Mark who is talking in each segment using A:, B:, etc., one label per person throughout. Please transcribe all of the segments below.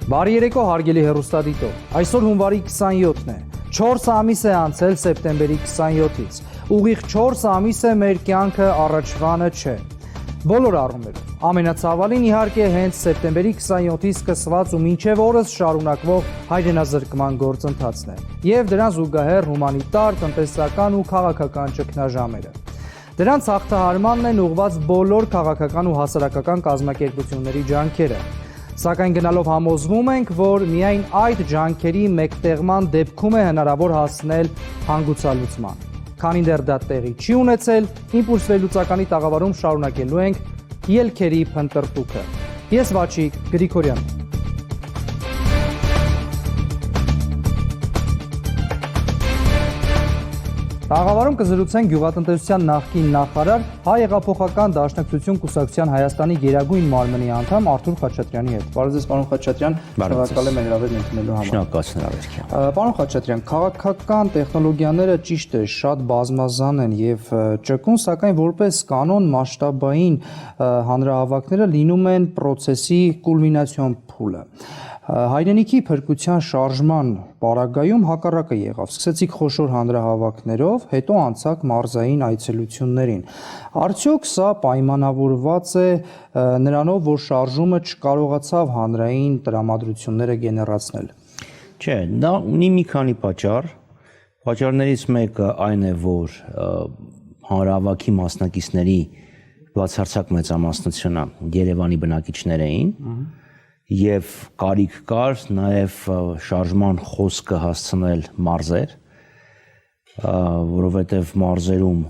A: Բարի երեկո հարգելի հեռուստադիտող, այսօր հունվարի 27-ն է, 4 ամիս է անցել սեպտեմբերի 27-ից, ուղիղ 4 ամիս է մեր կյանքը առաջվանը չէ, բոլոր առումներով, ամենացավալին իհարկե հենց սեպտեմբերի 27-ից սկսված ու մինչև օրս շարունակվող հայրենազրկման գործընթացն է և դրան զուգահեռ հումանիտար, տնտեսական ու քաղաքական ճգնաժամերը։ Դրանց հաղթահարմանն են ուղղված բոլոր քաղաքական ու հասարակական կազմակերպությունների ջանքերը։ Սակայն գնալով համոզվում ենք, որ միայն այդ ջանքերի մեկտեղման դեպքում է հնարավոր հասնել հանգուցալուծման։ Քանի դեռ դա տեղի չի ունեցել, Իմպուլս վերլուծականի տաղավարում շարունակելու ենք ելքերի փնտրտուքը։ Ես Վաչիկ Գրիգորյան։ Տաղավարում կզրուցենք գյուղատնտեսության նախկին նախարար, Հայ հեղափոխական դաշնակցություն կուսակցության Հայաստանի գերագույն մարմնի անդամ Արթուր Խաչատրյանի հետ։ Բարև ձեզ, պարոն Խաչատրյան, շնորհակալ եմ հրավերն ընդունելու համար։
B: Շնորհակալություն հրավերին։
A: Պարոն Խաչատրյան, քաղաքական տեխնոլոգիաները ճիշտ է, շատ բազմազան են եւ ճկուն, սակայն որպես կանոն մասշտաբային հանրահավաքները լինում են process-ի կուլմինացիոն փուլը։ Հայրենիքի փրկության շարժման պարագայում հակառակը եղավ։ Սկսեցիք խոշոր հանրահավաքներով, հետո անցաք մարզային այցելություններին։ Արդյոք սա պայմանավորված է նրանով, որ շարժումը չկարողացավ հանրային տրամադրությունները գեներացնել։
B: Չէ, դա ունի մի քանի պատճառ։ Պատճառներից մեկը այն է, որ հանրահավաքի մասնակիցների բացարձակ մեծամասնությունը Երևանի բնակիչներ էին։ Եվ կարիք կար նաև շարժման խոսքը հասցնել մարզեր, որովհետև մարզերում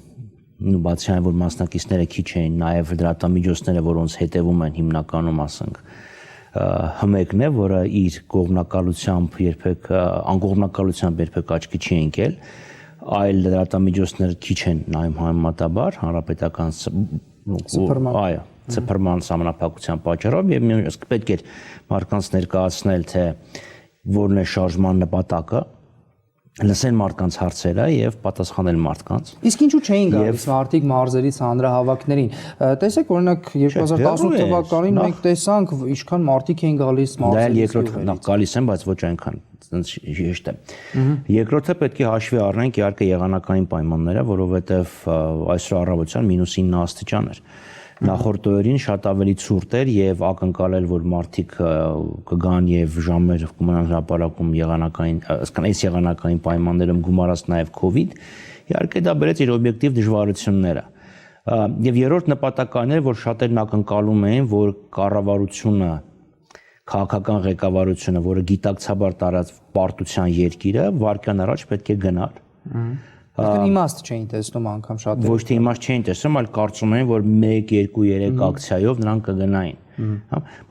B: բացի այն, որ մասնակիցները քիչ էին, նաև դրատամիջոցները, որոնց հետևում են հիմնականում, ասենք, հմեկն է, որը իր կողմնակալությամբ անկողմնակալությամբ երբեք աչքի չի ընկել, այլ դրատամիջոցները քիչ են նայում համեմատաբար հանրապետական ծփռման սահմանափակության պատճառով եւ պետք էր մարդկանց ներկայացնել, թե որն է շարժման նպատակը, լսեն մարդկանց հարցերը եւ պատասխանել մարդկանց։
A: Իսկ ինչու չէին գալիս մարդիկ մարզերից հանրահավաքներին։ Տեսեք, օրինակ 2018 թվականին մենք տեսանք, ինչքան մարդիկ էին գալիս մարզերից։
B: Դա երկրորդ գալիս են, բայց ոչ այնքան հեշտ է։ Երկրորդը պետք է հաշվի առնենք իհարկե եղանակային պայմանները, որովհետեւ այսօր առավոտյան -9 աստիճան էր։ Նախորդ օրերին շատ ավելի ցուրտ էր եւ ակնկալել, որ մարդիկ կգան եւ ժամեր կմնան հրապարակում եղանակային, այսինքն այս եղանակային պայմաններում գումարած նաեւ COVID, իհարկե դա բերեց իր օբյեկտիվ դժվարությունները։ Եվ երրորդ նպատակն էր, որ շատերն ակնկալում էին, որ կառավարությունը, քաղաքական ղեկավարությունը, որը գիտակցաբար տարած պարտության երկիրը, վարկյան առաջ պետք է գնար։
A: Իմաստ չէին տեսնում անգամ շատ։
B: Ոչ թե իմաստ չէին տեսնում, այլ կարծում էին, որ 1, 2, 3 ակցիայով նրանք կգնային։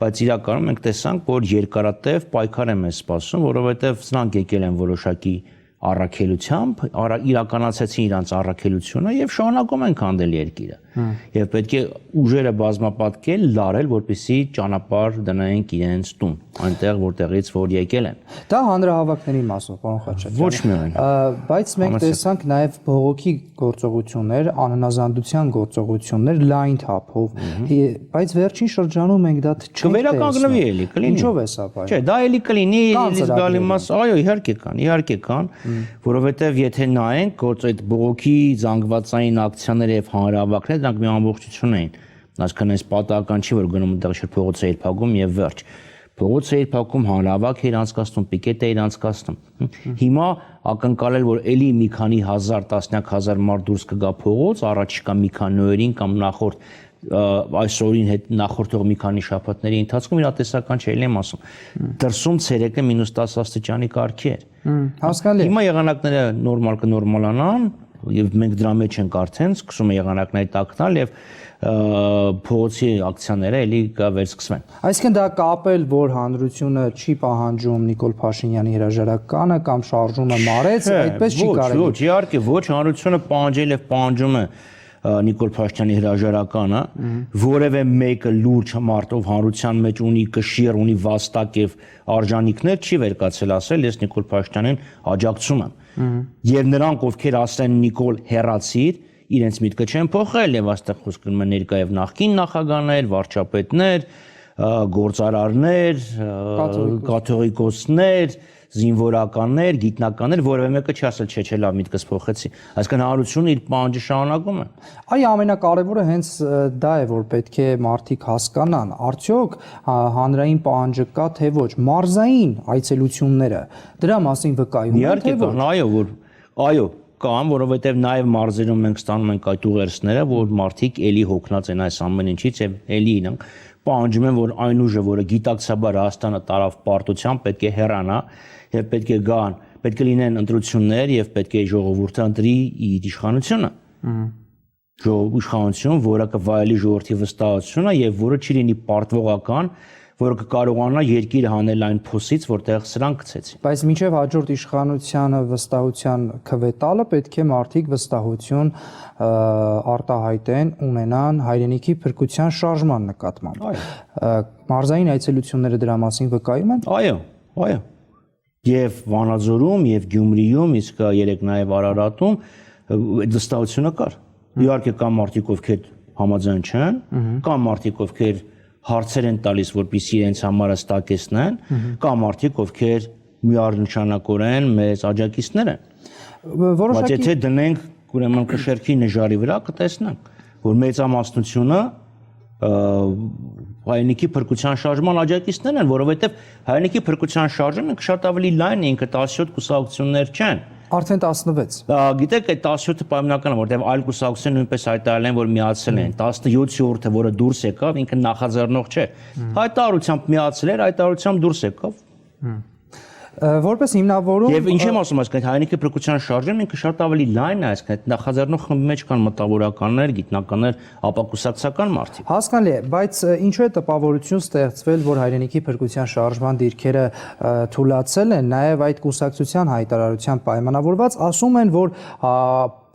B: Բայց իրականում մենք տեսանք, որ երկարատև պայքար է մեզ սպասում, որովհետև սրանք եկել են որոշակի առաքելությամբ, իրականացեցին իրենց առաքելությունը եւ շարունակում են քանդել երկիրը։ Եվ պետք է ուժերը բազմապատկել, լարել, որպեսզի ճանապարհ դնային իրենց տուն, այնտեղ որտեղից որ եկել են։
A: Դա հանրահավաքների մասով, պարոն Խաչատրյան։
B: Ոչ միայն։
A: Բայց մենք տեսանք նաեւ բողոքի գործողություններ, անհնազանդության գործողություններ լայն թափով, բայց վերջին շրջանում մենք դա չենք
B: կվերականգնվի էլի, կլինի։
A: Ինչով է սա բայ։
B: Չէ, դա էլի կլինի, զգալի մաս, այո, իհարկե կան, որովհետև եթե նայենք, գործ այդ բողոքի զանգվածային ակցիաները եւ հանրահավաքները դրանք մի ամբողջություն էին։ Այսինքն այս պատահական չի, որ գնում այնտեղ շուտ փողոց էիր փակում եւ վերջ։ Փողոց էիր փակում, հանրահավաք էիր անցկացնում, պիկետ էիր անցկացնում։ Հիմա ակնկալել, որ էլի մի քանի հազար, տասնյակ հազար մարդ դուրս կգա փողոց, առաջիկա մի քանի օրերին կամ նախորդ այսօրին հետ նախորդող մի քանի շաբաթների ընթացքում իրատեսական չէ, եմ ասում։ Դրսում ցերեկը -10 աստիճանի կարգի էր։
A: Հասկանալի։
B: Հիմա եղանակները նորմալ կնորմալանան եւ մենք դրա մեջ ենք արդեն սկսում է եղանակների տաքնալ եւ փողոցի ակցիաները էլի կվերսկսվեն։
A: Այսինքն դա կապել, որ հանրությունը չի պահանջում Նիկոլ Փաշինյանի հրաժարականը կամ շարժումը մարեց, այդպես չի կարելի։
B: Ոչ, իհարկե ոչ, հանրությունը պահանջել եւ պահանջում է Նիկոլ Փաշինյանի հրաժարականը, որևէ մեկը լուրջ մարդով հանրության մեջ ունի կշիռ, ունի վաստակ եւ արժանինքներ, չի վերկացել ասել, ես Նիկոլ Փաշինյանին աջակցում եմ։ Եվ նրանք, ովքեր ասեն Նիկոլ հեռացիր, իրենց միտքը չեն փոխել եւ այստեղ խոսք գնում է ներկա եւ նախկին նախագահներ, վարչապետներ, գործարարներ, կաթողիկոսներ, զինվորականներ, գիտնականներ, որևէ մեկը չի ասել չէ, լավ միտքս փոխեցի։ Այսինքն հանրությունը իր պահանջը շարունակում է։
A: Այ ամենակարևորը հենց դա է, որ պետք է մարդիկ հասկանան, արդյոք հանրային պահանջը կա թե ոչ, մարզային այցելությունները դրա մասին վկայում են թե ոչ։
B: Այո, կան, որովհետև նաև մարզերում մենք ստանում ենք այդ ուղերձները, որ մարդիկ էլի հոգնած են այս ամեն ինչից եւ էլի իրենք պահանջում են, որ այն ուժը, որը գիտակցաբար Հայաստանը տարավ պարտությամբ, պետք է հեռանա եւ պետք է գան, պետք է լինեն ընտրություններ եւ պետք է ժողովուրդը ընտրի իր իշխանությունը։ Իշխանություն, որը կվայելի ժողովրդի վստահությունը եւ որը չի լինի պարտվողական, որը կկարողանա երկիրը հանել այն փոսից, որտեղ սրանք գցեցին։
A: Բայց մինչև հաջորդ իշխանությանը վստահության քվետալը պետք է մարդիկ վստահություն արտահայտեն, ունենան հայրենիքի փրկության շարժման նկատմամբ։ Մարզային այցելությունները դրա մասին վկայում են։
B: Այո։ Եվ Վանաձորում, եւ Գյումրիում, իսկ երեք նաեւ Արարատում այդ վստահությունը կար։ Իհարկե կան մարդիկ, ովքեր համաձայն չեն, կան մարդիկ, ովքեր հարցեր են տալիս, որպեսզի իրենց համար հստակեցնեն, կան մարդիկ, ովքեր միառնչանակորեն մեծ աջակիցներ են։ Բայց եթե դնենք ուրեմն կշերքի նժարի վրա, կտեսնենք, որ մեծամասնությունը հայրենիքի փրկության շարժման աջակիցներ են, որովհետև հայրենիքի փրկության շարժումը շատ ավելի լայն է, ինքը 17 կուսակցություններ չեն։
A: Արդեն 16։
B: Գիտեք, այդ 17-ը պայմանական է, որտեղ այլ կուսակցություններ նույնպես հայտարարել են, որ միացել են։ 17-րդը, որը դուրս եկավ, ինքը նախաձեռնող չէ։ Հայտարարությամբ միացել էր, հայտարարությամբ դուրս եկավ։
A: Որպես հիմնավորում
B: Եվ ինչ եմ ասում, այսինքն հայրենիքի փրկության շարժումը ինքը շատ ավելի լայն է, այսինքն նախաձեռնող խմբի մեջ կան մտավորականներ, գիտնականներ, ապակուսակցական մարդիկ։
A: Հասկանալի է, բայց ինչու է տպավորություն ստեղծվել, որ հայրենիքի փրկության շարժման դիրքերը թուլացել են, նաև այդ կուսակցության հայտարարության պայմանավորված ասում են, որ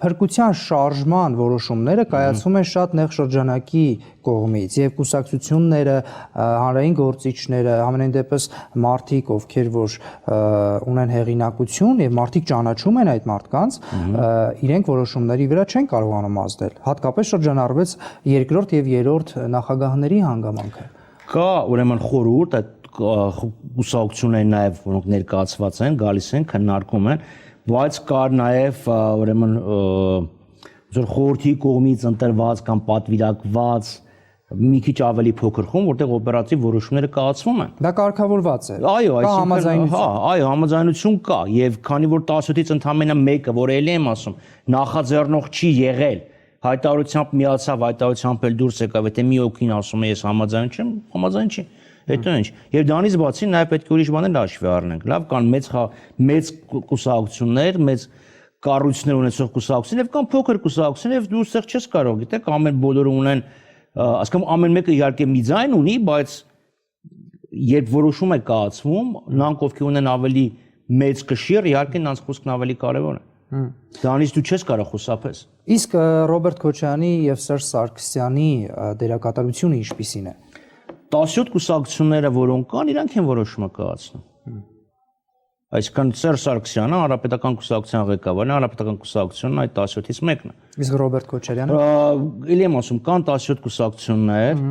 A: փրկության շարժման որոշումները կայացվում են շատ նեղ շրջանակի կողմից եւ կուսակցությունները, հանրային գործիչները, ամենայն դեպս մարդիկ, ովքեր որ ունեն հեղինակություն եւ մարդիկ ճանաչում են այդ մարդկանց, իրենք որոշումների վրա չեն կարողանում ազդել։ Հատկապես շրջանառվեց երկրորդ եւ երրորդ նախագահների հանգամանքը։
B: Կա ուրեմն խորհուրդ այդ կուսակցությունները նաեւ որոնք ներկայացված են, գալիս են, քննարկում են, բայց կար նաև ուրեմն ձեր խորհրդի կողմից ընտրված կամ պատվիրակված մի քիչ ավելի փոքր խումբ, որտեղ օպերատիվ որոշումները կայացվում են։
A: Դա կարգավորված է։
B: Այո, այսինքն համաձայնություն կա, եւ քանի որ 17-ից ընդամենը մեկը, որ ելի եմ ասում, նախաձեռնող չի եղել, հայտարարությամբ միացավ, հայտարարությամբ էլ դուրս եկավ, եթե մի օքին ասում է ես համաձայն չեմ, համաձայն չի։ Հետո ինչ։ Եվ դրանից բացի նաև պետք է ուրիշ բաներ հաշվի առնենք։ Լավ, կան մեծ կուսակցություններ, մեծ կառույցներ ունեցող կուսակցություններ, եւ կան փոքր կուսակցություններ, եւ դու ստեղ չես կարող, գիտեք, ամեն բոլորը ունեն, ասկամ ամեն մեկը իհարկե մի ձայն ունի, բայց երբ որոշում է կայացվում, նրանք ովքեր ունեն ավելի մեծ կշիռ, իհարկե նրանց խոսքն ավելի կարևոր է։ Դրանից դու չես կարող խուսափես։
A: Իսկ Ռոբերտ Քոչարյանի եւ Սերժ Սարգսյանի դերակատարությունը ինչպիսին է։
B: 17 կուսակցությունները, որոնք կան, իրանք են որոշումը կայացնում։ Այսինքն Սերժ Սարգսյանը հանրապետական կուսակցության ղեկավարն է, հանրապետական կուսակցությունն այդ 17-ից մեկն է։
A: Իսկ Ռոբերտ Քոչարյանը։
B: Էլի եմ ասում, կան 17 կուսակցություններ,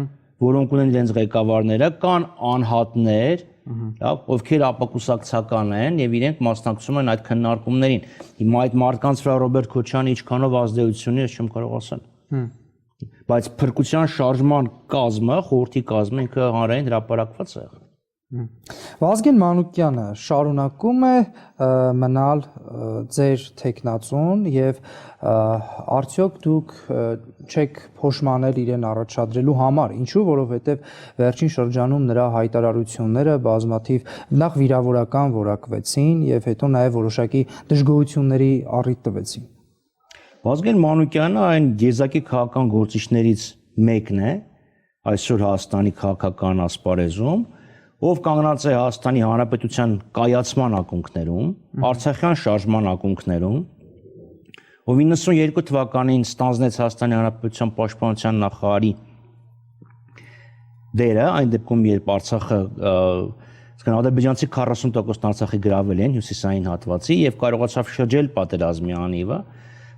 B: որոնք ունեն իրենց ղեկավարները, կան անհատներ, լավ, ովքեր ապակուսակցական են եւ իրենք մասնակցում են այդ քննարկումներին։ Հիմա այդ մարդկանց վրա Ռոբերտ Քոչարյանը ինչքանով ազդեցություն ունի, ես չեմ կարող ասել։ Բայց փրկության շարժման կազմը, խորհրդի կազմը ինքը հանրային հրապարակված է եղել։
A: Վազգեն Մանուկյանը շարունակում է մնալ ձեր տեխնացուն եւ արդյոք դուք չեք փոշմանել իրեն առաջադրելու համար, ինչու, որովհետեւ վերջին շրջանում նրա հայտարարությունները բազմաթիվ նախ վիրավորական որակվեցին եւ հետո նաեւ որոշակի դժգոհությունների առիթ տվեցին։
B: Վազգեն Մանուկյանը այն եզակի քաղաքական գործիչներից մեկն է այսօր Հայաստանի քաղաքական ասպարեզում, ով կանգնած է Հայաստանի Հանրապետության կայացման ակունքներում, Արցախյան շարժման ակունքներում, ով 92 թվականին ստանձնեց Հայաստանի Հանրապետության պաշտպանության նախարարի դերը, այն դեպքում երբ Արցախը ադրբեջանցի 40%-ն Արցախի գրավել են հյուսիսային հատվածի եւ կարողացավ շրջել պատերազմի անիվը։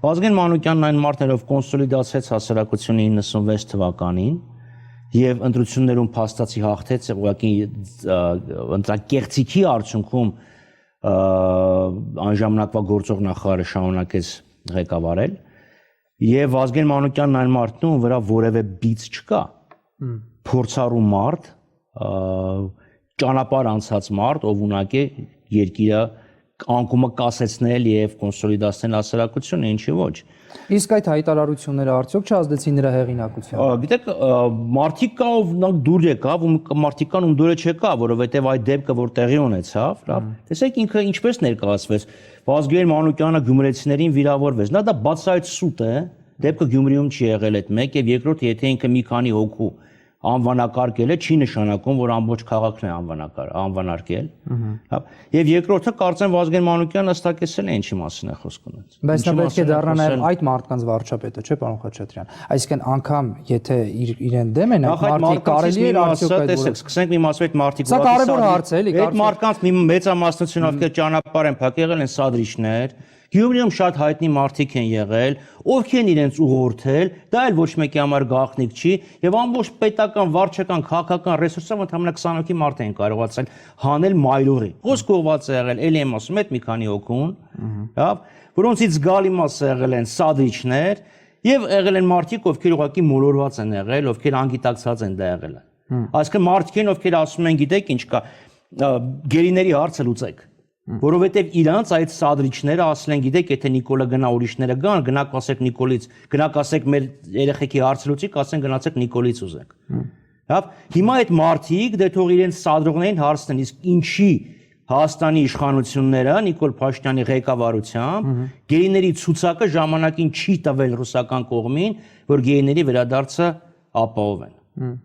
B: Վազգեն Մանուկյանն այն մարդն էր, ով կոնսոլիդացրեց հասարակությունը 96 թվականին եւ ընտրություններում փաստացի հաղթեց, ուղղակի ընտրակեղծիքի արդյունքում անժամանակվա գործող նախարարը շարունակեց ղեկավարել եւ Վազգեն Մանուկյանն այն մարդն ում վրա որևէ բիծ չկա փորձառու մարդ ճանապարհ անցած մարդ ով ունակ է երկիրը անկումը կասեցնել եւ կոնսոլիդացնել հասարակությունը ինչի ոչ
A: Իսկ այդ հայտարարությունները արդյոք չազդեցին նրա հեղինակությանը
B: Գիտեք մարդիկ կա ով դուր եկավ ու մարդիկ կան ում դուրը չեկա որովհետեւ այդ դեպքը որ տեղի ունեցավ լավ տեսեք ինքը ինչպես ներկայացվեց Վազգեն Մանուկյանը գյումրեցիներին վիրավորվեց նա դա բացահայտ սուտ է դեպքը Գյումրիում չի եղել այդ մեկ եւ երկրորդ եթե ինքը մի քանի հոգու անվանակարգել է չի նշանակում որ ամբողջ քաղաքն է անվանակարգել եւ երկրորդը կարծեմ Վազգեն Մանուկյանը ըստակեցել է ինչի մասին է խոսք ունեցել
A: բայց նա պետք է դառնա նաեւ այդ մարդկանց վարչապետը չէ պարոն Խաչատրյան այսինքն անգամ եթե իրեն դեմ են այդ մարդիկ կարելի է արդյոք այդ
B: տեսեք սկսենք մի մասով այդ մարդիկ
A: սա կարևոր հարց է էլի
B: այդ մարդկանց մի մեծամասնություն ովքեր ճանապարհ են փակել են սադրիչներ Գյումրիում շատ հայտնի մարդիկ են եղել, ովքեր են իրենց ուղղորդել, դա էլ ոչ մեկի համար գաղտնիք չի, եւ ամբողջ պետական, վարչական, քաղաքական ռեսուրսով ընդհանրապես 20 հոգի մարդ են կարողացել հանել մայրուղի։ Խոսք ուղղված է եղել, ելի եմ ասում, այդ մի քանի հոգուն, լավ, որոնցից զգալի մասը եղել են սադրիչներ եւ եղել են մարդիկ, ովքեր ուղղակի մոլորված են եղել, ովքեր անգիտակցած են դա եղել։ Այսինքն մարդիկ են, ովքեր ասում են, գիտեք ինչ կա, գերիների հարցը լուծեք Որովհետև իրանց այդ սադրիչները ասել են գիտեք եթե Նիկոլը գնա ուրիշները գան գնաք ասեք Նիկոլից գնաք ասեք մեր երեխեքի հարցը լուծիկ ասեն գնացեք Նիկոլից ուզեք լավ հիմա այդ մարդիկ դե թող իրենց սադրողներին հարցնեն իսկ ինչի Հայաստանի իշխանությունները Նիկոլ Փաշինյանի ղեկավարությամբ գերիների ցուցակը ժամանակին չի տվել ռուսական կողմին որ գերիների վերադարձը ապահովեն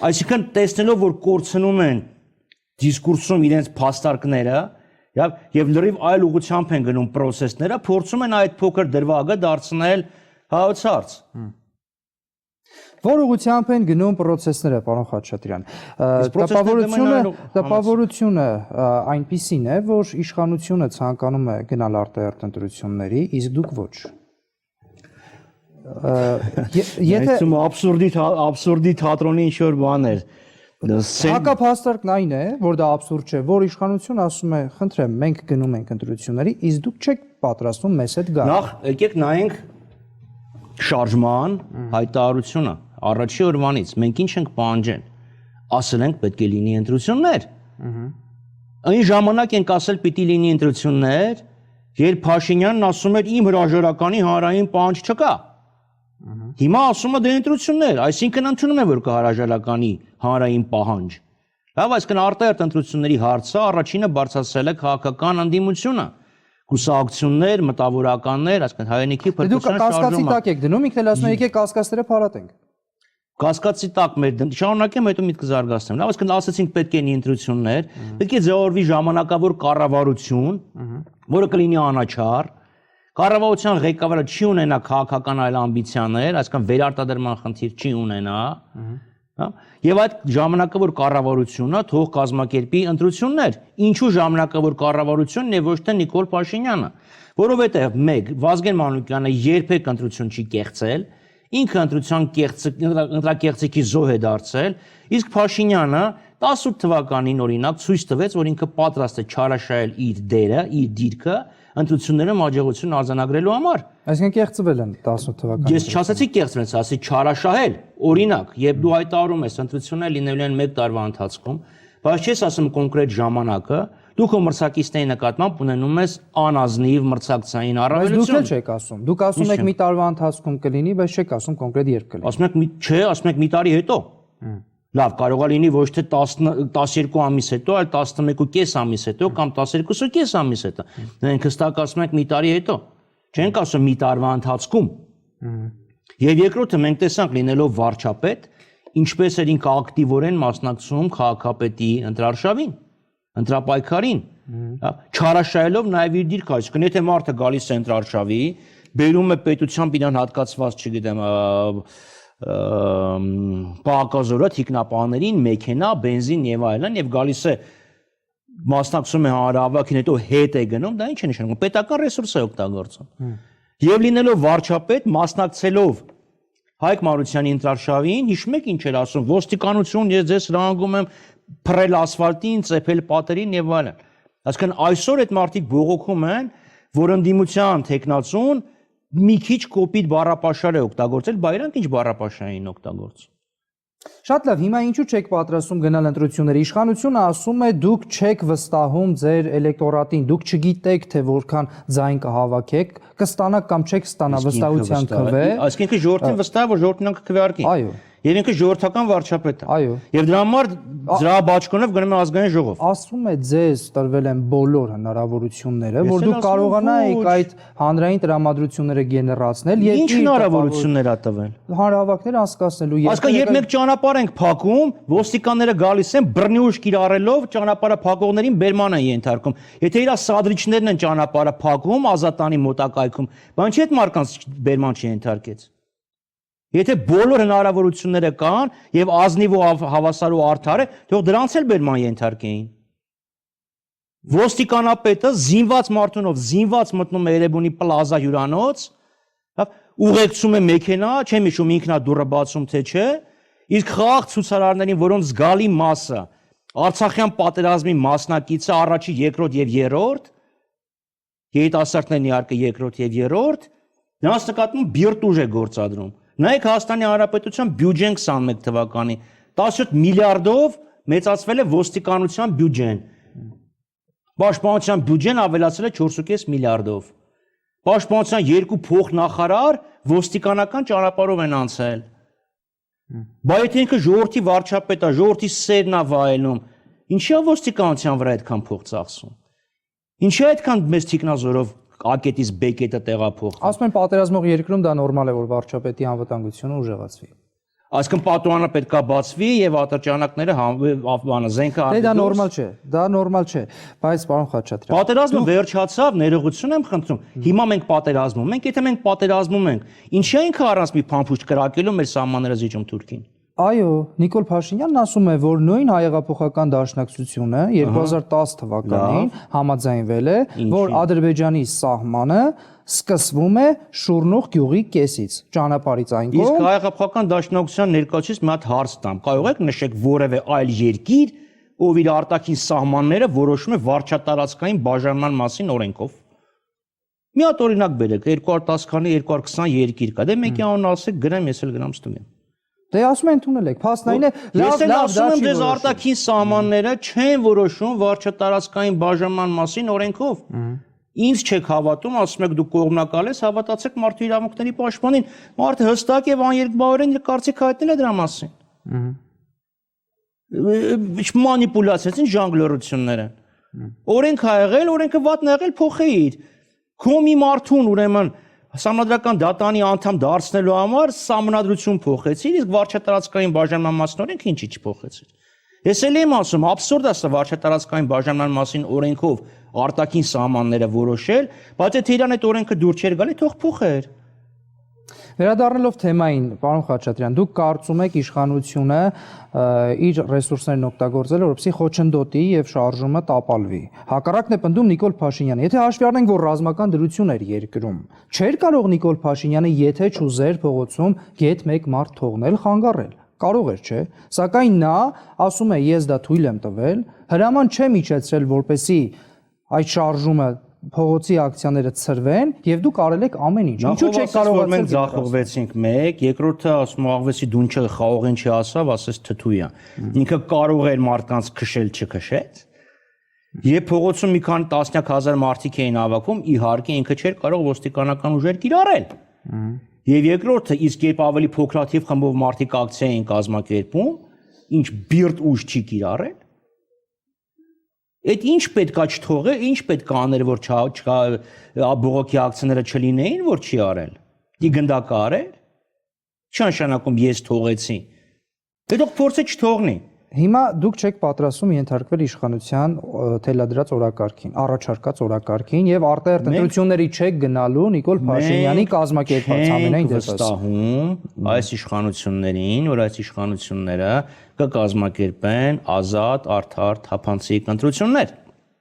B: Այսինքն տեսնելով որ կորցնում են դիսկուրսում իրենց փաստարկները եւ լրիվ այլ ուղղությամբ են գնում process-ները, փորձում են այդ փոքր դրվագը դարձնել հաուցարց։
A: Որ ուղղությամբ են գնում process-ները, պարոն Խաչատրյան։ Տպավորությունը այնպիսին է, որ իշխանությունը ցանկանում է գնալ արտահերթ ընտրությունների, իսկ դուք ոչ։
B: Եթե աբսուրդի թատրոնի ինչ որ բաներ
A: Հակափաստարկն այն է, որ դա աբսուրդ չէ, որ իշխանությունը ասում է, խնդրեմ, մենք գնում ենք ընտրությունների, իսկ դուք չեք պատրաստվում մեզ հետ գալ։
B: Նախ եկեք նայենք շարժման հայտարարությունը առաջի օրվանից, մենք ինչ ենք պահանջել, ասել ենք պետք է լինի ընտրություններ։ Այն ժամանակ ենք ասել պիտի լինի ընտրություններ, երբ Փաշինյանն ասում էր իմ հրաժարականի հանրային պահանջ չկա։ Հիմա ասում է դե ընտրություններ, այսինքն ընդունում է որ կա հրաժարականի հանրային պահանջ։ Լավ, այսինքն արտահերթ ընտրությունների հարցը առաջինը բարձրացրել է քաղաքական անդիմությունը, կուսակցություններ, մտավորականներ, այսինքն հայրենիքի փրկության շարժումը։
A: Դուք կասկածի տակ եք դնում, ինքն էլ ասում եք եկեք կասկածները փարատենք։
B: Կասկածի տակ մեր շարունակեմ հետո միտքը զարգացնեմ։ Լավ, այսինքն ասացինք պետք է լինի ընտրություններ, պետք է ձևավորվի ժամանակավոր կառավարություն, որը կլինի անաչառ Կառավարության ղեկավարը չի ունենա քաղաքական այլ ամբիցիաներ, այսինքն վերարտադրման խնդիր չի ունենա, եւ այդ ժամանակավոր կառավարությունը թող կազմակերպի ընտրություններ։ Ինչու ժամանակավոր կառավարությունն է ոչ թե Նիկոլ Փաշինյանը, որովհետեւ մեկ Վազգեն Մանուկյանը երբեք ընտրություն չի կեղծել, ինքը ընտրակեղծիքի զոհ է դարձել, իսկ Փաշինյանը 18 թվականին օրինակ ցույց տվեց, որ ինքը պատրաստ է չարաշահել իր դերը, իր դիրքը ընտրություններում աջակցություն արձանագրելու համար։
A: Այսինքն կեղծվել են 18 թվականին։
B: Ես չասացի կեղծվել, ասացի չարաշահել, օրինակ, երբ դու հայտարարում ես ընտրությունները լինելու են 1 տարվա ընթացքում, բայց չես ասում կոնկրետ ժամանակը, դու քո մրցակիցների նկատմամբ ունենում ես անազնիվ մրցակցային առավելություն։
A: Դուք էլ չեք ասում։ Դուք ասում եք մի տարվա ընթացքում կլինի, բայց չեք ասում կոնկրետ երբ կլինի։
B: Ասում եք չէ, ասում եք մի տարի հետո։ Լավ, կարող է լինի ոչ թե 12 ամիս հետո, այլ 11.5 ամիս հետո կամ 12.5 ամիս հետո։ Մենք հստակ ասում ենք մի տարի հետո։ Չենք ասում մի տարվա ընթացքում։ Եվ երկրորդը մենք տեսանք լինելով վարչապետ, ինչպես էր ինքը ակտիվորեն մասնակցում քաղաքապետի ընտրարշավին, ընտրապայքարին, չարաշահելով նաև իր դիրքը, այսինքն եթե մարդը գալիս է ընտրարշավի, բերում է պետությամբ իրան հատկացված, չգիտեմ, պահակազորը թիկնապահներին, մեքենա, բենզին եւ այլն եւ գալիս է մասնակցում է հանրահավաքին, հետո հետ է գնում, դա ինչ է նշանակում, պետական ռեսուրս է օգտագործում։ Եվ լինելով վարչապետ, մասնակցելով Հայկ Մարությանի ընտրարշավին հիշում եք ինչ էր ասում, ոստիկանություն ես ձեզ հրանգում եմ փռել ասֆալտին, ծեփել պատերին եւ այլն։ Այսինքն այսօր այդ մարդիկ բողոքում են, որ ընդդիմության տեխնացուն մի քիչ կոպիտ բառապաշար է օգտագործել, բայց իրանք ինչ բառապաշար էին օգտագործում։
A: Շատ լավ, հիմա ինչու չեք պատրաստում գնալ ընտրությունների։ Իշխանությունը ասում է դուք չեք վստահում ձեր էլեկտորատին, դուք չգիտեք թե որքան ձայն կհավաքեք, կստանաք կամ չեք ստանա վստահության քվե։
B: Այսինքն ժողովրդին վստահ է, որ ժողովրդին կքվեարկի։
A: Այո։
B: Եվ ինքը ժողովրդական վարչապետ է։
A: Այո։
B: Եվ դրա համար զրահաբաճկոնով գնում է ազգային ժողով։
A: Ասում է ձեզ տրվել են բոլոր հնարավորությունները, որ դուք կարողանայիք այդ հանրային տրամադրությունները գեներացնել եւ
B: ինչ հնարավորություններ ա տվել։
A: Հանրահավաքներ անցկացնելու
B: Այսինքն երբ մենք ճանապարհ ենք փակում, ոստիկանները գալիս են բռնի կիրառելով ճանապարհը փակողներին բերման են ենթարկում։ Եթե իրա սադրիչներն են ճանապարհը փակում ազատանի մոտակայքում, բան չի այդ մարկանց բերման չենթարկեց։ Եթե բոլոր հնարավորությունները կան եւ ազնիվ ու հավասար ու արդար է, թող դրանց էլ բերման ենթարկեին։ Ոստիկանապետը զինված մարդունով զինված մտնում է Երևանի պլազա հյուրանոց, ուղեկցում է մեքենա, չեմ հիշում ինքնա դուռը բացում թե չէ, իսկ խաղ ցուցարարներին, որոնց զգալի մասը Արցախյան պատերազմի մասնակիցը առաջի, երկրորդ եւ երրորդ, երիտասարդներն իհարկե երկրորդ եւ երրորդ, նրանց նկատմամբ բիրտ ուժ է գործադրում։ Նայեք Հայաստանի Հանրապետության բյուջեն 21 թվականի 17 միլիարդով մեծացվել է ոստիկանության բյուջեն։ Պաշտպանության բյուջեն ավելացել է 4.5 միլիարդով։ Պաշտպանության երկու փոխնախարար ոստիկանական ճանապարհով են անցել։ Բայց եթե ինքը ժողովրդի վարչապետ է, ժողովրդի սերն է վայելում, ինչի է ոստիկանության վրա այդքան փող ծախսում։ Ինչի է այդքան մեծ թիկնազորով ակետից բեկետը տեղափոխ։
A: Ասում են պատերազմող երկրում դա նորմալ է, որ վարչապետի անվտանգությունը ուժեղացվի։
B: Այսինքն պատուհանը պետքա բացվի եւ ատրճանակները զենքը
A: դե դա նորմալ չէ, դա նորմալ չէ, բայց պարոն Խաչատրյան,
B: պատերազմը վերջացավ, ներողություն եմ խնդրում։ Հիմա մենք պատերազմում ենք, եթե մենք պատերազմում ենք, ինչի այնքը առանց մի փամփուշտ կրակելու մեր սահմանները զիջում Թուրքին։
A: Այո, Նիկոլ Փաշինյանն ասում է, որ նույն հայեղափոխական դաշնակցությունը 2010 թվականին համաձայնվել է, որ Ադրբեջանի սահմանը սկսվում է Շուրնուղ գյուղի կեսից, ճանապարհից այն կողմ։
B: Իսկ հայեղափոխական դաշնակցության ներկայացուցիչ մի հատ հարց տամ, կարող եք նշեք որևէ այլ երկիր, ով իր արտաքին սահմանները որոշում է վարչատարածքային բաժանման մասին օրենքով։ Մի հատ օրինակ բերեք, 210 քանի 220 երկիր կա, դե մեկի անուն ասեք, գրեմ, ես էլ գրամ ստում եմ։
A: Դե ասում են ընդունել եք, փաստն այն է, լավ,
B: դա չի որոշում։ Արտաքին սահմանները չեն որոշում վարչատարածքային բաժանման մասին օրենքով։ Ինձ չեք հավատում, ասում եք դուք կողմնակալ ես, հավատացեք մարդու իրավունքների պաշտպանին։ Մարդը հստակ եւ աներկբայորեն իր կարծիք հայտնել է դրա մասին։ Ինչ մանիպուլյացիա, ինչ ժանգլորություններ են։ Օրենք ա եղել, օրենքը վատն ա եղել, փոխեիր։ Քո մի մարդուն ուրեմն Սահմանադրական դատանի անդամ դարձնելու համար սահմանադրություն փոխեցին, իսկ վարչատարածքային բաժանման մասին օրենքը ինչի չփոխեցին։ Ես էլ եմ ասում, աբսուրդ է սա վարչատարածքային բաժանման մասին օրենքով արտաքին սահմանները որոշել, բայց եթե իրան այդ օրենքը դուր չէր գալի, թող փոխեր։
A: Վերադառնալով թեմային, պարոն Խաչատրյան, դուք կարծում եք իշխանությունը իր ռեսուրսներն օգտագործել, որպեսզի խոչընդոտի եւ շարժումը տապալվի։ Հակառակն է պնդում Նիկոլ Փաշինյանը։ Եթե հաշվի առնենք, որ ռազմական դրություն էր երկրում, չէր կարող Նիկոլ Փաշինյանը, եթե չուզեր փողոցում գետ մեկ մարդ թողնել, խանգարել։ Կարող էր, չէ՞։ Սակայն նա ասում է, ես դա թույլ եմ տվել, հրաման չեմ իջեցրել, որպեսզի այդ շարժումը փողոցի ակցիաները ծրվեն եւ դուք արել եք ամեն ինչ։ Ինչու՞ չեք կարողացել։
B: Մենք ձախողվեցինք մեկ, երկրորդը ասում աղվեսի դունչը խաղողին չի ասավ, ասես թթու է։ Ինքը կարող էր մարդկանց քշել, չքշեց։ Երբ փողոցում մի քանի տասնյակ հազար մարդիկ էին հավաքում, իհարկե ինքը չէր կարող ոստիկանական ուժեր կիրառել։ Եվ երկրորդը, իսկ երբ ավելի փոքրաթիվ խմբով մարդիկ ակցիա էին կազմակերպում, ինչ բիրտ ուժ չի կիրառել։ Այդ ինչ պետքա չթողել, ինչ պետքա անել, որ բողոքի ակցիաները չլինեին, որ չի արել։ Դի գնդակը արել։ Չնշանակում ես թողեցի։ Դե փորձե չթողնի։
A: Հիմա դուք չեք պատրաստում ենթարկվել իշխանության թելադրած օրակարգին, առաջարկած օրակարգին եւ արտահերթ ընտրությունների չեք գնալու Նիկոլ Փաշինյանի կազմակերպած ամենայն դեպս։
B: Վստահում այս իշխանություններին, որ այս իշխանությունները կկազմակերպեն ազատ, արդար, թափանցիկ ընտրություններ։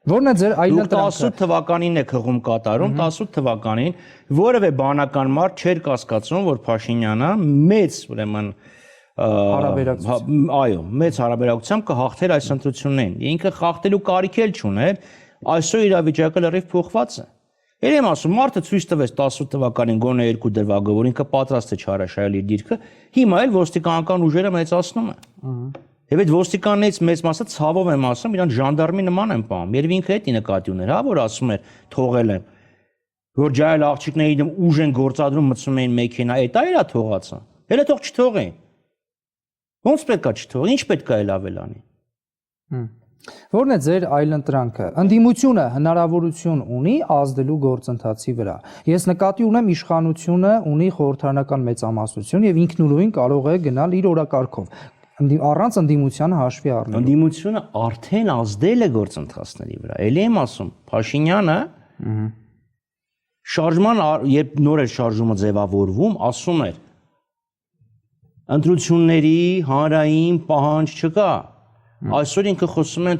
A: Որն է ձեր
B: Դուք
A: այլընտրանքը։
B: 18 թվականին եք հղում կատարում, 18 թվականին որևէ բանական մարդ չէր կասկածում, որ Փաշինյանը մեծ, ուրեմն, այո, մեծ հարաբերակցությամբ կհաղթեր այս ընտրություններին։ Ինքը խախտելու կարիք էլ չուներ, այսօր իրավիճակը լրիվ փոխված է։ Էլ եմ ասում, մարդը ցույց տվեց 18 թվականին գոնե 2 դրվագը, որ ինքը պատրաստ է չհրաշայել իր դիրքը, հիմա էլ ոստիկանական ուժերը մեծացնում են։ Եվ այդ ոստիկաններից մեծ մասը ցավով եմ ասում, իրանք ժանդարմի նման են պահում։ Երբ ինքը էդի նկատի ուներ, հա, որ ասում էր թողել եմ, որ ջահել աղջիկների ուժ են գործադրում, մտցնում էին մեքենա, այդ այրա թողացա։ Հələ թող չթողեն։ Ոնց պետքա չթողեն, ինչ պետքա էլ ավելանի։
A: Որն է ձեր այլընտրանքը։ Ընդդիմությունը հնարավորություն ունի ազդելու գործընթացի վրա։ Ես նկատի ունեմ իշխանությունը ունի խորհրդարանական մեծամասնություն եւ ինքնուրույն կարող է գնալ իր օրակարգով։ Առանց ընդդիմությանը հաշվի առնելու։
B: Ընդդիմությունը արդեն ազդել է գործընթացների վրա։ Էլի եմ ասում, Փաշինյանը շարժման, երբ նոր էր շարժումը ձևավորվում, ասում էր ընտրությունների հանրային պահանջ չկա։ Այսօր ինքը խոսում է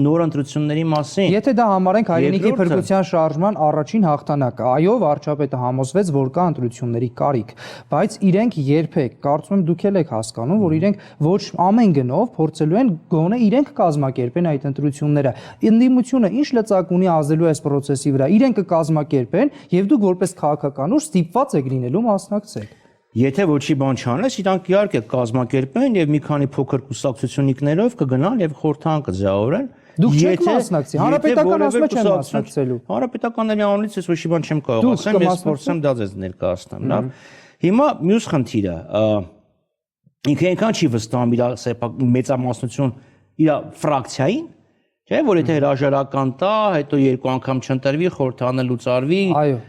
B: նոր ընտրությունների մասին։
A: Եթե դա համարենք հայրենիքի փրկության շարժման առաջին հաղթանակը, այո, վարչապետը համոզվեց, որ կա ընտրությունների կարիք, բայց իրենք երբեք, կարծում եմ դուք էլ եք հասկանում, որ իրենք ոչ ամեն գնով փորձելու են գոնե իրենք կազմակերպեն այդ ընտրությունները։ Ընդդիմությունը ինչ լծակ ունի ազդելու այս process-ի վրա, իրենք կկազմակերպեն եւ դուք որպես քաղաքական ուժ ստիպված եք լինելու մասնակցել։
B: Եթե ոչի բան չանես, իրանք իհարկե կազմակերպեն եւ մի քանի փոքր կուսակցությունիկներով կգնան եւ խորհրդան կձևավորեն։
A: Դուք չեք մասնակցի, հանրապետական ասում չեն մասնակցելու։
B: Հանրապետականների անունից ես ոչի բան չեմ կարող ասեմ, ես փորձեմ դա ձեզ ներկայացնեմ, լավ։ Հիմա մյուս խնդիրը, ինքը այնքան չի վստահում իր մեծամասնություն իր ֆրակցիային, չէ՞, որ եթե հրաժարական տա, հետո երկու անգամ չընտրվի, խորհրդանը լուծարվի։
A: Այո։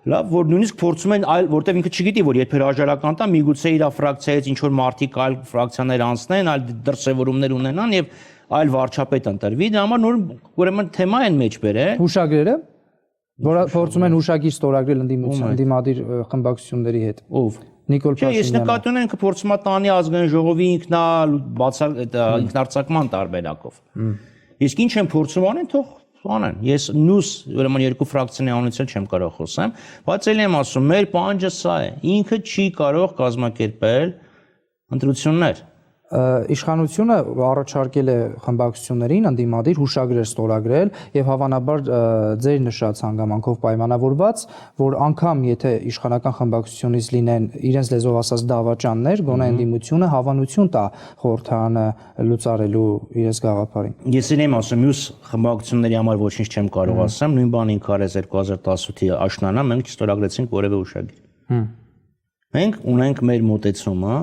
B: Լավ, որ նույնիսկ փորձում են այլ, որտեվ ինքը չգիտի, որ երբ հրաժարական տա, միգուցե իր ֆրակցիայից ինչ որ մարդիկ այլ ֆրակցիաներ անցնեն, այլ դրսևորումներ ունենան եւ այլ վարչապետ ընտրվի, դա համար նոր ուրեմն թեմա են մեջ բերել։
A: Հուշագրերը, որ փորձում են հուշագիր ստորագրել ընդդիմադիր խմբակցությունների հետ։
B: Ով։
A: Նիկոլ Փաշինյանը։
B: Ես նկատի ունեմ, ինքը փորձում է տանի ազգային ժողովի ինքնարծակման տարբերակով։ Իսկ ինչ են փորձում անեն, թող անեն։ Ես նույս ուրեմն երկու ֆրակցիաների անունից էլ չեմ կարող խոսեմ, բայց ելի եմ ասում, մեր պահանջը սա է։ Ինքը չի կարող կազմակերպել ընտրություններ։
A: Իշխանությունը առաջարկել է խմբակցություններին ընդդիմադիր հուշագրեր ստորագրել եւ հավանաբար ձեր նշած հանգամանքով պայմանավորված, որ անգամ եթե իշխանական խմբակցությունից լինեն իրենց լեզվով ասած դավաճաններ, գոնե ընդդիմությունը հավանություն տա խորհրդարանը լուծարելու իրենց գաղափարին։
B: Ես եմ ասում, մյուս խմբակցությունների համար ոչինչ չեմ կարող ասեմ, նույն բանին կարես 2018-ի աշնանա մենք չստորագրեցինք որևէ հուշագիր։ Մենք ունենք մեր մոտեցումը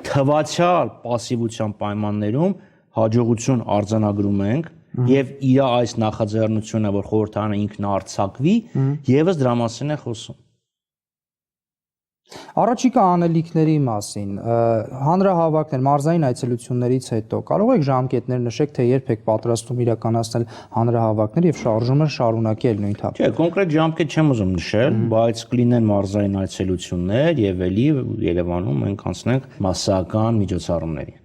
B: թվացյալ պասիվության պայմաններում հաջողություն արձանագրում ենք եւ իր այս նախաձեռնությունը, որ խորհրդարանը ինքն արձակվի, եւս դրա մասին է խոսում։
A: Առաջիկա անելիքների մասին, հանրահավաքներ, մարզային այցելություններից հետո կարող եք ժամկետներ նշեք, թե երբ եք պատրաստում իրականացնել հանրահավաքներ եւ շարժումը շարունակել նույն թափով։
B: Չէ, կոնկրետ ժամկետ չեմ ուզում նշել, բայց կլինեն մարզային այցելություններ եւ էլի Երևանում մենք անցնենք մասսական միջոցառումների։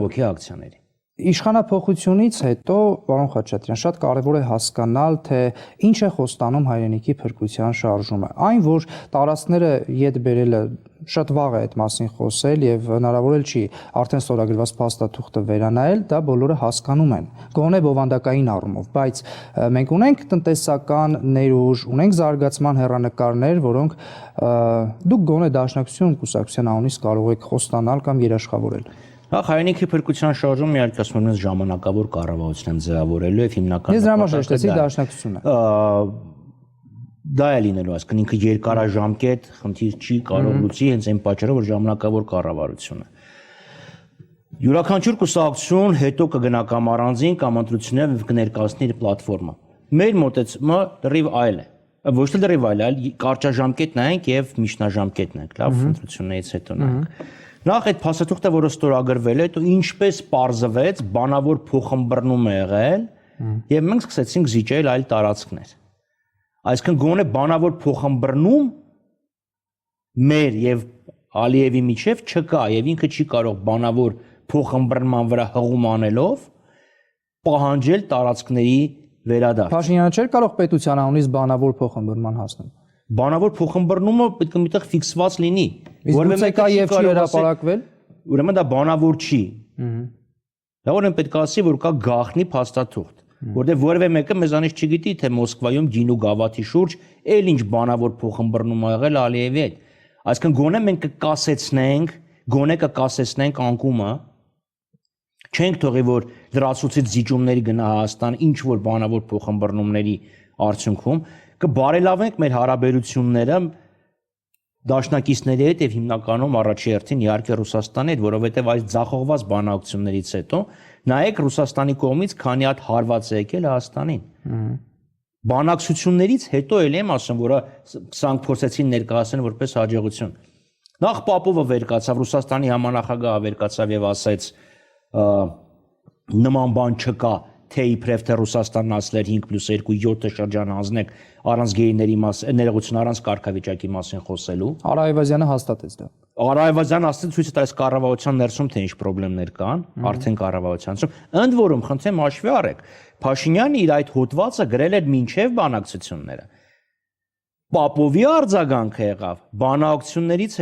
B: Ոգի ակցիաների։
A: Իշխանափոխությունից հետո, պարոն Խաչատրյան, շատ կարևոր է հասկանալ, թե ինչ է խոստանում հայրենիքի փրկության շարժումը։ Այն, որ տարածքները յետ բերելը շատ վաղ է այդ մասին խոսել եւ հնարավոր էլ չի արդեն ստորագրված փաստաթուղթը վերանայել, դա բոլորը հասկանում են։ Գոնե բովանդակային առումով, բայց մենք ունենք տնտեսական ներուժ, ունենք զարգացման հեռանկարներ, որոնք դուք գոնե դաշնակցություն կուսակցության անունից կարող եք խոստանալ կամ երաշխավորել։
B: Հայրենիքի փրկության շարժումը իհարկե ասում եմ ժամանակավոր կառավարություն եմ ձևավորելու եւ հիմնական
A: Ես դրամաշեշտեցի դաշնակցությունը։
B: Դա է լինելու, այսինքն ինքը երկարաժամկետ խնդիր չի կարող լուծի հենց այն պատճառով, որ ժամանակավոր կառավարություն է։ Յուրաքանչյուր կուսակցություն հետո կգնա կամ առանձին կամ ընտրություններ կներկայացնի իր պլատֆորմա։ Մեր մոտեցումը դեռիվ այլ է։ Ոչ թե դեռիվ այլ, կարճաժամկետ նայենք եւ միջնաժամկետ նայենք, լավ, ընտրություններից հետո նայենք։ Նախ այդ փաստաթուղթը, որը ստորագրվել է, ինչպես պարզվեց, բանավոր փոխըմբռնում է եղել, եւ մենք սկսեցինք զիջել այլ տարածքներ։ Այսինքն գոնե բանավոր փոխըմբռնում մեր եւ Ալիևի միջև չկա եւ ինքը չի կարող բանավոր փոխըմբռնման վրա հղում անելով պահանջել տարածքների վերադարձ։
A: Փաշինյանը չէր կարող պետության անունից բանավոր փոխհմբռնման հասնել։
B: Բանավոր փոխհմբռնումը պետք է միտեղ ֆիքսված լինի,
A: Որովհետեւ կա եւ չի հրապարակվել։
B: Ուրեմն դա բանավոր չի։ Դա ուրեմն պետք է ասի, որ կա գաղտնի փաստաթուղթ, որտեղ որևէ մեկը մեզանից չգիտի, թե Մոսկվայում գինու գավաթի շուրջ էլ ինչ բանավոր փոխհմբռնում ա եղել Ալիևի հետ։ Այսինքն գոնե մենք կկասեցնենք անկումը, չենք թողի, որ դրացուցիչ զիջումների գնա Հայաստան ինչ որ բանավոր փոխհմբռնումների արդյունքում, կբարելավենք մեր հարաբերությունները դաշնակիցների հետ եւ հիմնականում առաջի հերթին իհարկե Ռուսաստանի հետ, որովհետեւ այս ձախողված բանակցություններից հետո նայեք Ռուսաստանի կողմից քանի հատ հարված է եկել Հայաստանին։ Բանակցություններից հետո էլ եմ ասում, որ սրանք փորձեցին ներկայացնել որպես հաջողություն։ Նախ Պապովը վեր կացավ, Ռուսաստանի համանախագահը վեր կացավ եւ ասեց նման բան չկա, թե իբրև թե Ռուսաստանն ասել 5+2 7 շրջան հանձնեք առանց գեյների մասին, ներողություն առանց կարգավիճակի մասին խոսելու։
A: Արայվազյանը հաստատեց դա։
B: Արայվազյանը ասել ցույց է տալիս կառավարության ներսում թե ինչ խնդիրներ կան, արդեն կառավարությանցում։ Ընդ որում խնդրեմ հաշվի առեք, Փաշինյանը իր այդ հոդվածը գրել էր մինչև բանակցությունները։ Պապովի արձագանքը եղավ բանակցություններից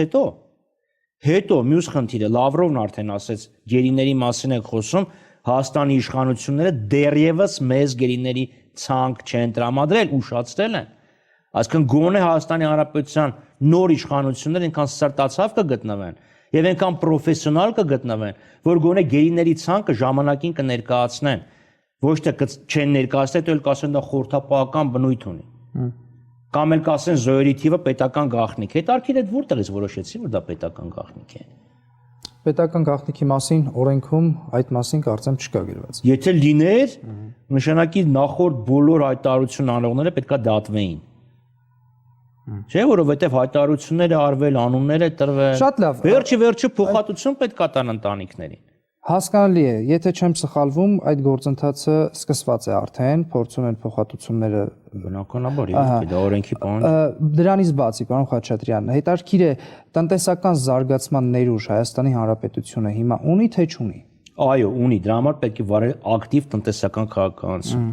B: հետո մյուս խնդիրը Լավրովն արդեն ասեց գերիների մասին եք խոսում, Հայաստանի իշխանությունները դեռևս մեծ գերիների ցանկ չեն տրամադրել, ուշացրել են։ Այսինքն գոնե Հայաստանի Հանրապետության նոր իշխանությունները այնքան սրտացավ կգտնվեն եւ այնքան պրոֆեսիոնալ կգտնվեն, որ գոնե գերիների ցանկը ժամանակին կներկայացնեն, ոչ թե չեն ներկայացնել, այլ կասեն դա խորհրդապահական բնույթ ունի։ Կամ էլ կասեն զոհերի թիվը պետական գաղտնիք է։ Հետարքին այդ որտեղից որոշեցի, որ դա պետական գաղտնիք է։
A: Պետական գաղտնիքի մասին օրենքում այդ մասին կարծեմ չկա գրված։
B: Եթե լիներ, նշանակի նախորդ բոլոր հայտարարություն անողները պետքա դատվեին։ Չէ, որովհետև հայտարարությունները արվել, անունները տրվել։
A: Շատ լավ։
B: Վերջի փոխհատուցում պետք է տան ընտանիքներին։
A: Հասկանալի է, եթե չեմ սխալվում, այդ գործընթացը սկսված է արդեն, փորձում են փոխհատուցումները
B: բնականաբար, իհարկե, դա օրենքի պահանջ։
A: Դրանից բացի, պարոն Խաչատրյան, հետարքիր է տնտեսական զարգացման ներուժ Հայաստանի Հանրապետությունը հիմա ունի թե չունի։
B: Այո, ունի, դրա համար պետք է վարել ակտիվ տնտեսական քաղաքականություն։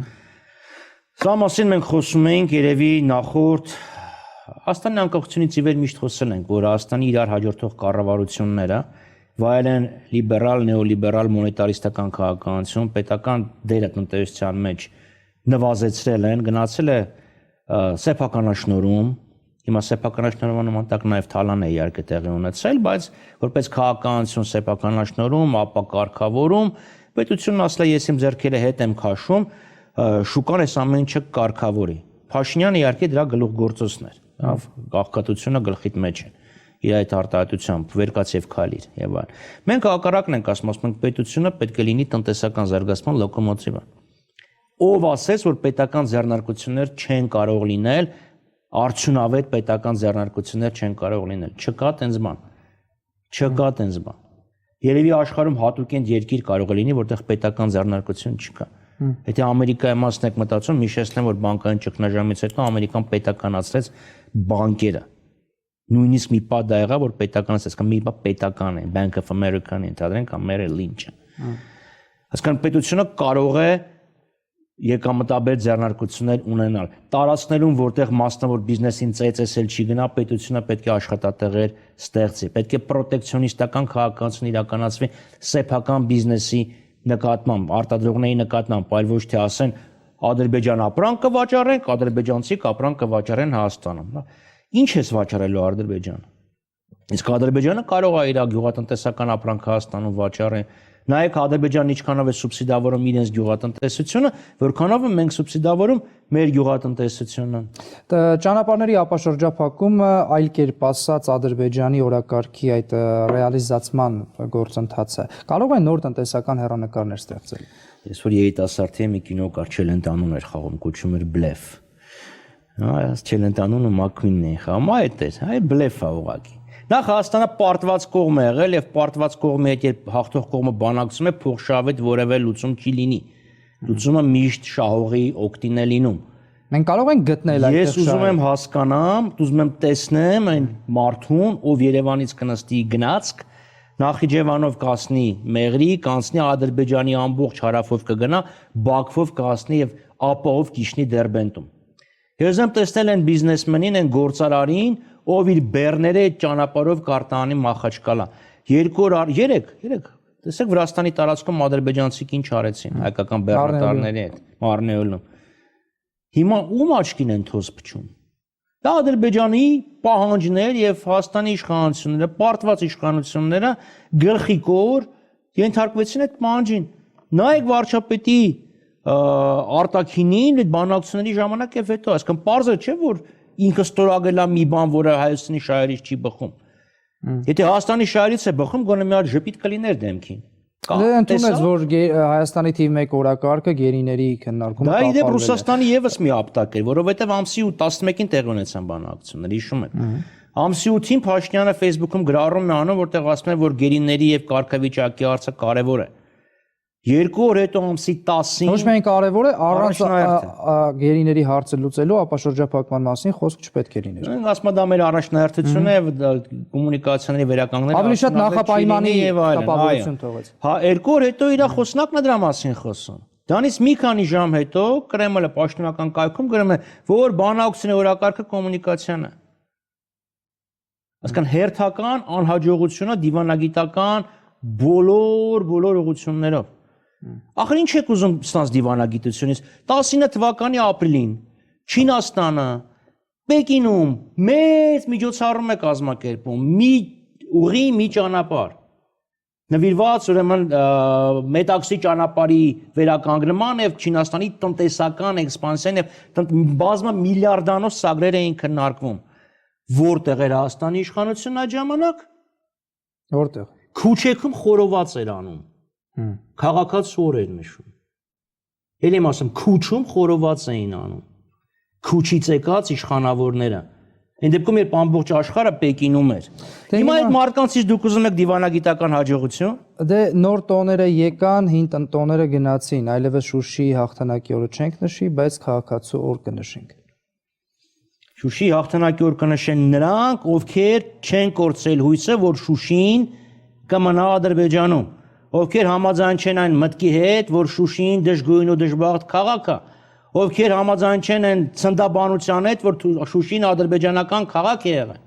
B: Սա մասին մենք խոսում էինք երևի նախորդ Հայաստանի անկախությունից ի վեր միշտ խոսել ենք, որ Հայաստանի իրար հաջորդող կառավարությունները վայել են լիբերալ, նեոլիբերալ, մոնետարիստական քաղաքականություն, պետական դերը տնտեսության մեջ նվազեցրել են, գնացել է սեփականաշնորհում, հիմա սեփականաշնորհման նման տակ նաև թալան է իհարկե տեղի ունեցել, բայց որպես քաղաքականություն սեփականաշնորհում, ապա կարգավորում, պետությունն ասել է ես իմ ձեռքերը հետ եմ քաշում, շուկան այս ամեն ինչը կարգավորի։ Փաշինյանը իհարկե դրա գլուխգործոցն էր, աղքատությունը գլխիդ մեջ է։ Իր այդ արտահայտությամբ վերկաց եւ քալիր եւ այլն։ Մենք հակառակն ենք ասում, մենք պետությունը պետք է լինի տնտեսական զարգացման լոկոմոտիվը։ Ով ասեց, որ պետական ձեռնարկություններ չեն կարող լինել, արդյունավետ պետական ձեռնարկություններ չեն կարող լինել։ Չկա տենց բան։ Չկա տենց բան։ Երևի աշխարհում հատուկենտ երկիր կարող է լինի, որտեղ պետական ձեռնարկություն չկա։ Եթե Ամերիկայի մասն եք մտածում, հիշեցնեմ, որ բանկային ճգնաժամից հետո Ամերիկան պետականացրեց բանկերը։ Նույնիսկ մի պատ դա եղավ, որ պետականացած կամ մի պատ պետական է, Bank of America-ն ընդհանրեն կամ Merrill Lynch-ը։ Այսինքն պետությունը կարող է եկամտաբեր ձեռնարկություններ ունենալ։ Տարածքներում, որտեղ մասնավոր բիզնեսին ծեծեսել չի գնա, պետությունը պետք է աշխատատեղեր ստեղծի։ Պետք է պրոտեկցիոնիստական քաղաքականություն իրականացվի սեփական բիզնեսի նկատմամբ, արտադրողների նկատմամբ, այլ ոչ թե ասեն Ադրբեջան ապրանք կվաճառենք, ադրբեջանցիք ապրանք կվաճառեն Հայաստանում։ Ինչ է վաճառելու Ադրբեջանը։ Իսկ Ադրբեջանը կարող է իր գյուղատնտեսական ապրանքը Հայաստանում վաճառել։ Նայեք Ադրբեջանն ինչքանով է սուբսիդավորում իրենց գյուղատնտեսությունը, որքանով է մենք սուբսիդավորում մեր գյուղատնտեսությունը։
A: Ճանապարհների ապաշրջափակումը, այլ կերպ ասած, Ադրբեջանի օրակարգի այդ ռեալիզացման գործընթացը կարող է նոր տնտեսական հեռանկարներ ստեղծել։
B: Ես որ երիտասարդ եմ, մի կինո կար Չելենտանուն էր խաղում, կոչվում էր Բլեֆ։ Այս Չելենտանունը Մակվինն է խաղում, այդ է, այ բլեֆ է ուղղակի։ Նախ Հայաստանը պարտված կողմ է եղել եւ պարտված կողմի հետ երբ հաղթող կողմը բանակցում է, փոխշահավետ որևէ լուծում չի լինի։ Լուծումը միշտ շահողի օգտին է լինում։
A: Մենք կարող ենք գտնել այդ
B: Ես ուզում եմ հասկանամ, ուզում եմ տեսնեմ այն մարդուն, ով Երևանից կնստի գնացք, Նախիջևանով կասնի Մեղրի, կանցնի Ադրբեջանի ամբողջ հարավով կգնա, Բաքվով կասնի եւ ապահով կիշնի Դերբենտում։ Ես եմ տեսնել են բիզնեսմենին, են գործարարին, ով իր բեռները այդ ճանապարհով կարտանի Մախաչկալա։ 3 տեսեք Վրաստանի տարածքում ադրբեջանցիք ինչ արեցին հայկական բեռնատարների հետ, Մարնեոլում։ Հիմա ում աչքին են թոզ փչում։ Դա Ադրբեջանի պահանջներ եւ Հայաստանի իշխանությունները, պարտված իշխանությունները գլխիկոր ենթարկվեցին այդ պահանջին։ Նայեք վարչապետի արտաքինին այդ բանակցությունների ժամանակ եւ հետո, այսինքն պարզը չէ որ ինքը ստորագրել է մի բան, որը Հայաստանի շահերից չի բխում։ Եթե Հայաստանի շահերից է բխում, գոնե մի հատ ժպիտ կլիներ դեմքին։
A: Դե ընդունեց որ Հայաստանի թիվ 1 օրակարգը գերիների քննարկումը
B: դա իդեպ Ռուսաստանի եւս մի ապտակ էր, որովհետեւ ամսի 11-ին տեղի ունեցան բանակցություններ, հիշում եք։ Ամսի 8-ին Փաշինյանը Facebook-ում գրառում է անում, որտեղ ասում է, որ գերիների եւ կարգավիճակի հարցը կարեւոր է։ 2 օր հետո ամսի 10-ին
A: ոչ միայն կարևոր է, առանց գերիների հարցը լուծելու, ապա շրջափակման մասին խոսք չպետք է լիներ։
B: Ասում եմ դա մեր առաջնահերթությունը է կոմունիկացիաների վերականգնելը։
A: Ավելի շատ նախապայմանի տպավորություն թողեց։
B: Հա 2 օր հետո իր խոսնակն է դրա մասին խոսում։ Դրանից մի քանի ժամ հետո Կրեմլը պաշտոնական կայքում գրում է, որ բանակցությունների օրակարգը կոմունիկացիան է։ Այսինքն հերթական անհաջողությունը դիվանագիտական բոլոր ուղղություններով։ Ախր ինչ եք ուզում ստանց դիվանագիտությունից 19 թվականի ապրիլին Չինաստանը Պեկինում մեծ միջոցառում է կազմակերպում մի ճանապարհ նվիրված ուրեմն Մետաքսի ճանապարհի վերականգնման եւ Չինաստանի տնտեսական էքսպանսիան եւ բազմա միլիարդանոց սագրեր էին քննարկվում որտեղ էր Հայաստանի իշխանությունն այդ ժամանակ
A: որտեղ
B: Քուչեքում խորոված էր անում քաղաքացու էր նշում Էլ եմ ասում Քուչում խորոված էին անում Քուչից եկած իշխանավորները Այն դեպքում երբ ամբողջ աշխարհը Պեկինում էր Հիմա այդ մարդկանցից դուք ուզում եք դիվանագիտական հաջողություն
A: Դե նոր տոները եկան, հին տոները գնացին, այլևս Շուշիի հաղթանակի օրը չենք նշի, բայց քաղաքացու օր կնշենք
B: Շուշիի հաղթանակի օր կնշեն նրանք, ովքեր չեն կորցրել հույսը, որ Շուշին կմնա Ադրբեջանում, ովքեր համաձայն չեն այն մտքի հետ, որ Շուշին դժգույն ու դժբախտ քաղաք է, ովքեր համաձայն չեն այն ցնդաբանության հետ, որ Շուշին ադրբեջանական քաղաք է եղել։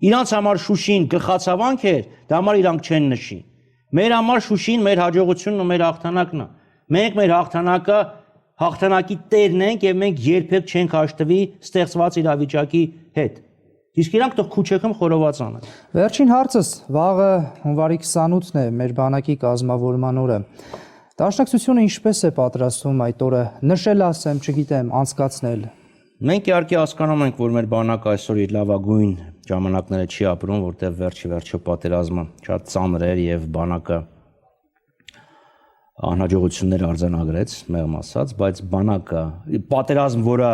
B: Իրանց համար Շուշին գլխացավանք էր, դա համար իրանք չեն նշի։ Մեր համար Շուշին մեր հաջողությունն ու մեր հաղթանակն է։ Մենք մեր հաղթանակի տերն ենք եւ մենք երբեք չենք հաշտվի ստեղծված իրավիճակի հետ։ Իսկ իրանք թող Քուչեքում խորոված անեն։
A: Վերջին հարցս վաղը հունվարի 28-ն է մեր բանակի կազմավորման օրը։ Դաշնակցությունը ինչպես է պատրաստվում այդ օրը նշել ասեմ, չգիտեմ, անցկացնել։
B: Մենք իհարկե հասկանում ենք, որ մեր բանակը այսօր իր լավագույն ժամանակները չի ապրում, որտեղ վերջի պատերազմը շատ ծանր էր եւ բանակը անհաջողություններ արձանագրեց, մեղմ ասած, բայց բանակը պատերազմ, որը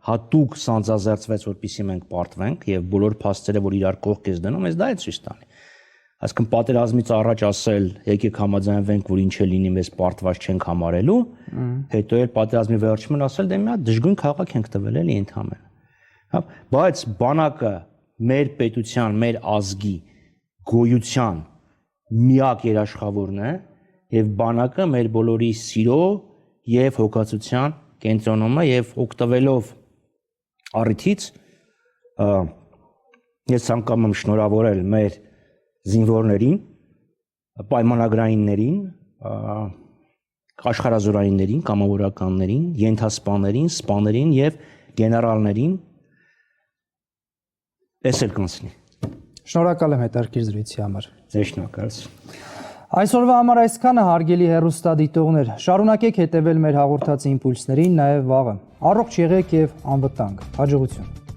B: հատուկ սանձազերծվեց, որպեսզի մենք պարտվենք եւ բոլոր փաստերը, որ իրար կողք ես դնում, ես դա է ցույց տանի։ Այսինքն պատերազմից առաջ ասել, եկեք համաձայնվենք, որ ինչ է լինի, մեզ պարտված չենք համարելու, հետո էլ պատերազմի վերջում ասել, դե մի հատ դժգույն քաղաք ենք տվել էլի ընդհանրապես։ Հա, բայց բանակը մեր պետության, մեր ազգի գոյության միակ երաշխավորն է եւ բանակը մեր բոլորի սիրո եւ հոգացության կենտրոնում է եւ օգտվելով առիթից ես ցանկանում եմ շնորհավորել մեր զինվորներին, պայմանագրայիններին, աշխարհազորայիններին, կամավորականներին, ենթասպաներին, սպաներին եւ գեներալներին էսել կանցնի։
A: Շնորհակալ եմ հետաքրքիր զրույցի համար։
B: Ձեզ շնորհակալություն։
A: Այսօրվա համար այսքանը հարգելի հեռուստադիտողներ, շարունակեք հետևել մեր հաղորդած իմպուլսներին, նաև վաղը։ Առողջ եղեք եւ անվտանգ։ Հաջողություն։